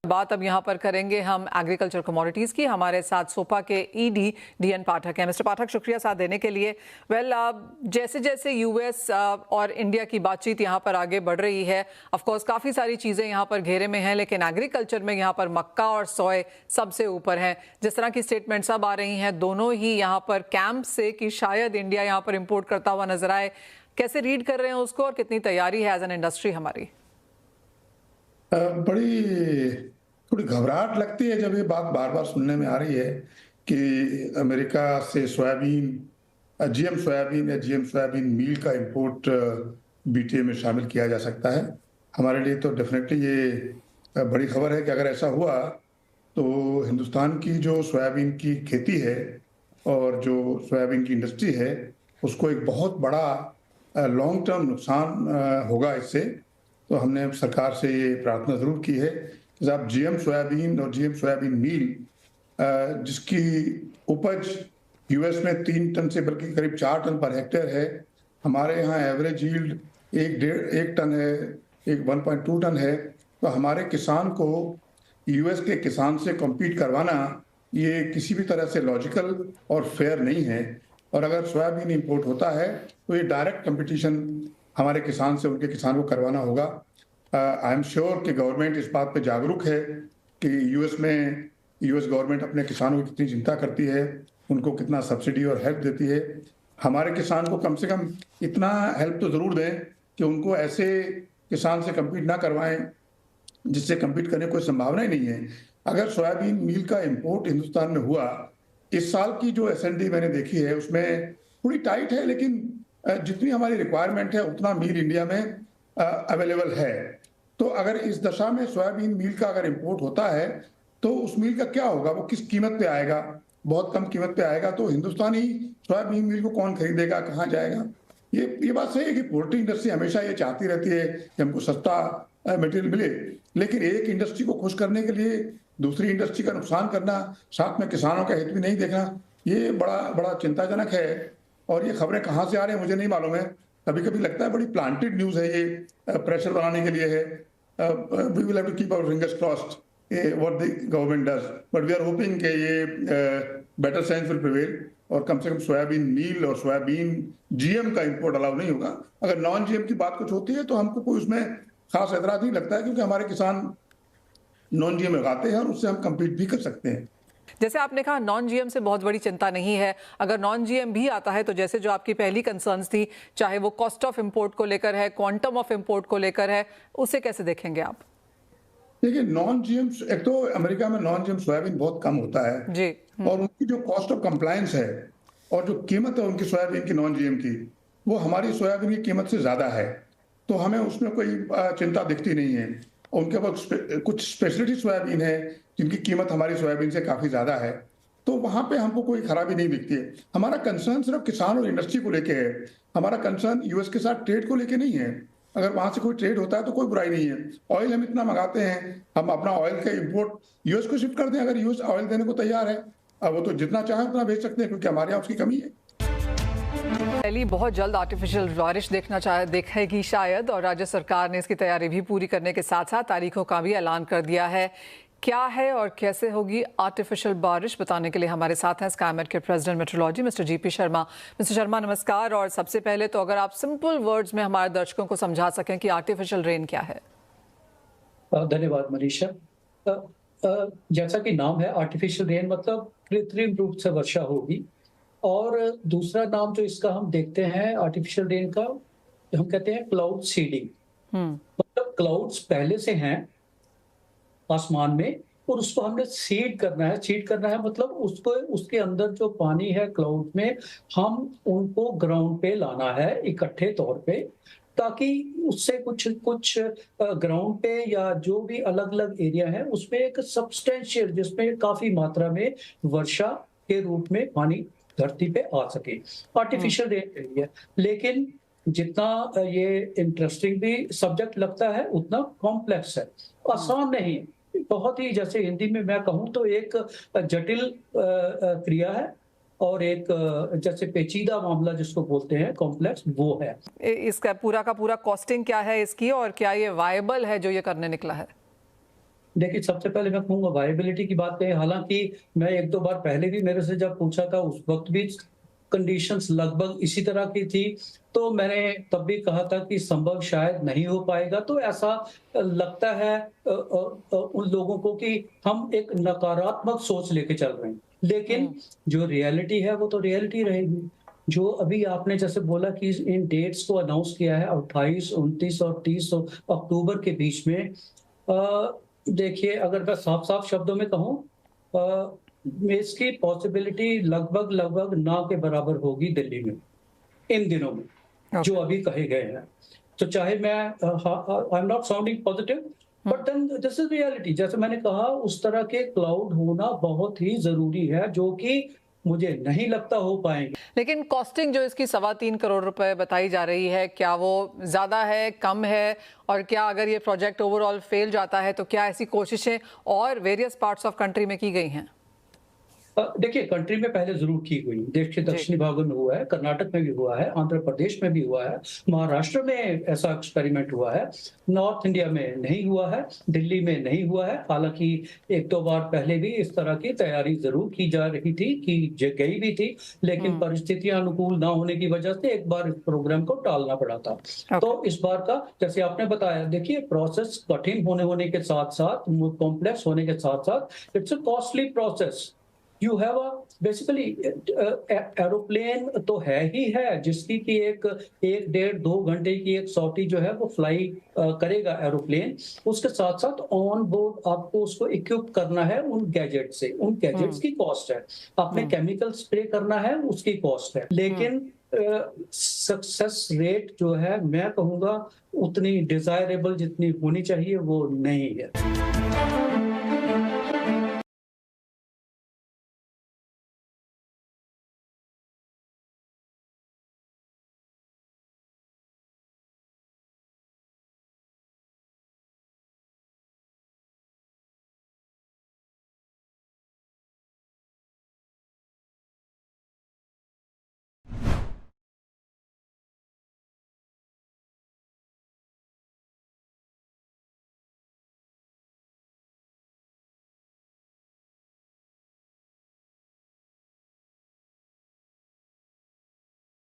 बात अब यहाँ पर करेंगे हम एग्रीकल्चर कमोडिटीज की। हमारे साथ सोपा के ईडी डीएन पाठक हैं। मिस्टर पाठक, शुक्रिया साथ देने के लिए। जैसे जैसे यूएस और इंडिया की बातचीत यहाँ पर आगे बढ़ रही है, ऑफ कोर्स काफ़ी सारी चीज़ें यहाँ पर घेरे में हैं, लेकिन एग्रीकल्चर में यहाँ पर मक्का और सोय सबसे ऊपर हैं। जिस तरह की स्टेटमेंट्स अब आ रही हैं दोनों ही यहाँ पर कैंप से कि शायद इंडिया यहाँ पर इम्पोर्ट करता हुआ नजर आए, कैसे रीड कर रहे हैं उसको और कितनी तैयारी है एज एन इंडस्ट्री हमारी? थोड़ी घबराहट लगती है जब ये बात बार बार सुनने में आ रही है कि अमेरिका से सोयाबीन, जीएम सोयाबीन या जीएम सोयाबीन मील का इंपोर्ट बीटीए में शामिल किया जा सकता है। हमारे लिए तो डेफिनेटली ये बड़ी खबर है कि अगर ऐसा हुआ तो हिंदुस्तान की जो सोयाबीन की खेती है और जो सोयाबीन की इंडस्ट्री है उसको एक बहुत बड़ा लॉन्ग टर्म नुकसान होगा इससे। तो हमने सरकार से ये प्रार्थना जरूर की है कि आप जीएम सोयाबीन और जीएम सोयाबीन मील जिसकी उपज यूएस में 3 टन से बल्कि करीब 4 टन पर हेक्टेयर है, हमारे यहाँ एवरेज यील्ड 1 टन है, 1.2 टन है। तो हमारे किसान को यूएस के किसान से कम्पीट करवाना ये किसी भी तरह से लॉजिकल और फेयर नहीं है। और अगर सोयाबीन इंपोर्ट होता है तो ये डायरेक्ट कंपटीशन हमारे किसान से उनके किसान को करवाना होगा। आई एम श्योर कि गवर्नमेंट इस बात पे जागरूक है कि यूएस गवर्नमेंट अपने किसानों की कितनी चिंता करती है, उनको कितना सब्सिडी और हेल्प देती है। हमारे किसान को कम से कम इतना हेल्प तो ज़रूर दें कि उनको ऐसे किसान से कम्पीट ना करवाएं जिससे कम्पीट करने की कोई संभावना ही नहीं है। अगर सोयाबीन मील का इम्पोर्ट हिंदुस्तान में हुआ, इस साल की जो एसएनडी मैंने देखी है उसमें थोड़ी टाइट है, लेकिन जितनी हमारी रिक्वायरमेंट है उतना मील इंडिया में अवेलेबल है। तो अगर इस दशा में सोयाबीन मील का अगर इंपोर्ट होता है तो उस मील का क्या होगा, वो किस कीमत पे आएगा? बहुत कम कीमत पे आएगा। तो हिंदुस्तानी सोयाबीन मील को कौन खरीदेगा, कहाँ जाएगा? ये बात सही है कि पोल्ट्री इंडस्ट्री हमेशा ये चाहती रहती है कि हमको सस्ता मटेरियल मिले, लेकिन एक इंडस्ट्री को खुश करने के लिए दूसरी इंडस्ट्री का नुकसान करना, साथ में किसानों का हित भी नहीं देखना, ये बड़ा चिंताजनक है। और ये खबरें कहाँ से आ रही हैं मुझे नहीं मालूम है। कभी कभी लगता है बड़ी प्लांटेड न्यूज़ है, ये प्रेशर बनाने के लिए है। We will have to keep our fingers crossed what the government does, but we are hoping कि ये बेटर साइंस विल प्रिवेल और कम से कम सोयाबीन मील और सोयाबीन जीएम का इंपोर्ट अलाउ नहीं होगा। अगर नॉन जीएम की बात कुछ होती है तो हमको कोई उसमें खास एतराज नहीं लगता है, क्योंकि हमारे किसान नॉन जीएम उगाते हैं और उससे हम कम्पीट भी कर सकते हैं। जैसे आपने कहा नॉन जीएम से बहुत बड़ी चिंता नहीं है। अगर नॉन जीएम भी आता है तो जैसे जो आपकी पहली कंसर्न्स थी, चाहे वो कॉस्ट ऑफ इंपोर्ट को लेकर है, क्वांटम ऑफ इंपोर्ट को लेकर है, उसे कैसे देखेंगे आप? देखिए, नॉन जीएम, एक तो अमेरिका में नॉन जीएम सोयाबीन बहुत कम होता है जी। और उनकी जो कॉस्ट ऑफ कंप्लायंस है और जो कीमत है उनकी सोयाबीन की, नॉन जीएम की, वो हमारी सोयाबीन की कीमत से ज्यादा है। तो हमें उसमें कोई चिंता दिखती नहीं है। उनके पास कुछ स्पेशलिटी सोयाबीन है जिनकी कीमत हमारी सोयाबीन से काफी ज्यादा है, तो वहां पे हमको कोई खराबी नहीं दिखती है। हमारा कंसर्न सिर्फ किसान और इंडस्ट्री को लेके है। हमारा कंसर्न यूएस के साथ ट्रेड को लेके नहीं है। अगर वहां से कोई ट्रेड होता है तो कोई बुराई नहीं है। ऑयल हम इतना मंगाते हैं, हम अपना ऑयल का इंपोर्ट यूएस को शिफ्ट कर दें। अगर यूएस ऑयल देने को तैयार है, वो तो जितना चाहे उतना भेज सकते हैं, क्योंकि हमारे यहाँ उसकी कमी है। दिल्ली बहुत जल्द आर्टिफिशियल बारिश देखेगी शायद, और राज्य सरकार ने इसकी तैयारी भी पूरी करने के साथ साथ तारीखों का भी ऐलान कर दिया है। क्या है और कैसे होगी आर्टिफिशियल बारिश, बताने के लिए हमारे साथ हैं स्काईमेट के president metrology mister GP Sharma. Mister Sharma नमस्कार। और सबसे पहले तो अगर आप सिंपल वर्ड्स में हमारे दर्शकों को समझा सकें कि आर्टिफिशियल रेन क्या है। धन्यवाद मनीषा। जैसा कि नाम है आर्टिफिशियल रेन, मतलब कृत्रिम रूप से वर्षा होगी। और दूसरा नाम जो इसका हम देखते हैं आर्टिफिशियल रेन का, हम कहते हैं क्लाउड सीडिंग। मतलब क्लाउड्स पहले से हैं आसमान में और उसको हमने सीड करना है। सीड करना है मतलब उसको, उसके अंदर जो पानी है क्लाउड में, हम उनको ग्राउंड पे लाना है इकट्ठे तौर पे, ताकि उससे कुछ ग्राउंड पे या जो भी अलग अलग एरिया है उसमें एक सब्सटेंशियल, जिसमें काफी मात्रा में वर्षा के रूप में पानी धरती पे आ सके। आर्टिफिशियल रेन के लिए, लेकिन जितना ये इंटरेस्टिंग भी सब्जेक्ट लगता है उतना कॉम्प्लेक्स है, आसान नहीं। बहुत ही, जैसे हिंदी में मैं कहूँ तो एक जटिल क्रिया है और एक जैसे पेचीदा मामला जिसको बोलते हैं कॉम्प्लेक्स, वो है। इसका पूरा का पूरा कॉस्टिंग क्या है इसकी, और क्या ये वायबल है जो ये करने निकला है? देखिए, सबसे पहले मैं कहूँगा वायबिलिटी की बात करें, हालाँकि मैं 1-2 बार पहले भी मेरे से जब पूछा था, उस वक़्त भी कंडीशंस लगभग इसी तरह की थी, तो मैंने तब भी कहा था कि संभव शायद नहीं हो पाएगा। तो ऐसा लगता है उन लोगों को कि हम एक नकारात्मक सोच लेके चल रहे हैं। लेकिन जो रियलिटी है, वो तो रियलिटी रहेगी। जो अभी आपने जैसे बोला कि इन डेट्स को अनाउंस किया है 28, 29 और 30 अक्टूबर के बीच में। देखिए, अगर मैं साफ-साफ शब्दों में कहूँ, इसकी पॉसिबिलिटी लगभग ना के बराबर होगी दिल्ली में, इन दिनों में, जो अभी कहे गए हैं। तो चाहे मैं I am not sounding positive, but then this is reality. जैसे मैंने कहा, उस तरह के क्लाउड होना बहुत ही ज़रूरी है, जो कि मुझे नहीं लगता हो पाएंगे। लेकिन कॉस्टिंग जो इसकी 3.25 करोड़ रुपए बताई जा रही है, क्या वो ज़्यादा है, कम है? और क्या अगर ये प्रोजेक्ट ओवरऑल फेल जाता है तो क्या ऐसी कोशिशें और वेरियस पार्ट्स ऑफ कंट्री में की गई हैं? देखिए, कंट्री में पहले ज़रूर की हुई, देश के दक्षिणी भागों में हुआ है, कर्नाटक में भी हुआ है, आंध्र प्रदेश में भी हुआ है, महाराष्ट्र में ऐसा एक्सपेरिमेंट हुआ है, नॉर्थ इंडिया में नहीं हुआ है, दिल्ली में नहीं हुआ है। हालाँकि 1-2 बार पहले भी इस तरह की तैयारी ज़रूर की जा रही थी, की गई भी थी, लेकिन परिस्थितियाँ अनुकूल ना होने की वजह से एक बार इस प्रोग्राम को टालना पड़ा था। तो इस बार का, जैसे आपने बताया, देखिए, प्रोसेस कठिन होने के साथ-साथ, कॉम्प्लेक्स होने के साथ-साथ, it's a costly process. You have basically aeroplane तो है ही है, जिसकी कि एक 1-1.5-2 घंटे की एक सॉर्टी जो है वो फ्लाई करेगा एरोप्लेन। उसके साथ साथ ऑन बोर्ड आपको उसको इक्विप करना है उन गैजेट से, उन गैजेट्स की कॉस्ट है। आपने केमिकल स्प्रे करना है, उसकी कॉस्ट है। लेकिन सक्सेस रेट जो है, मैं कहूँगा उतनी डिजायरेबल जितनी होनी चाहिए वो नहीं है।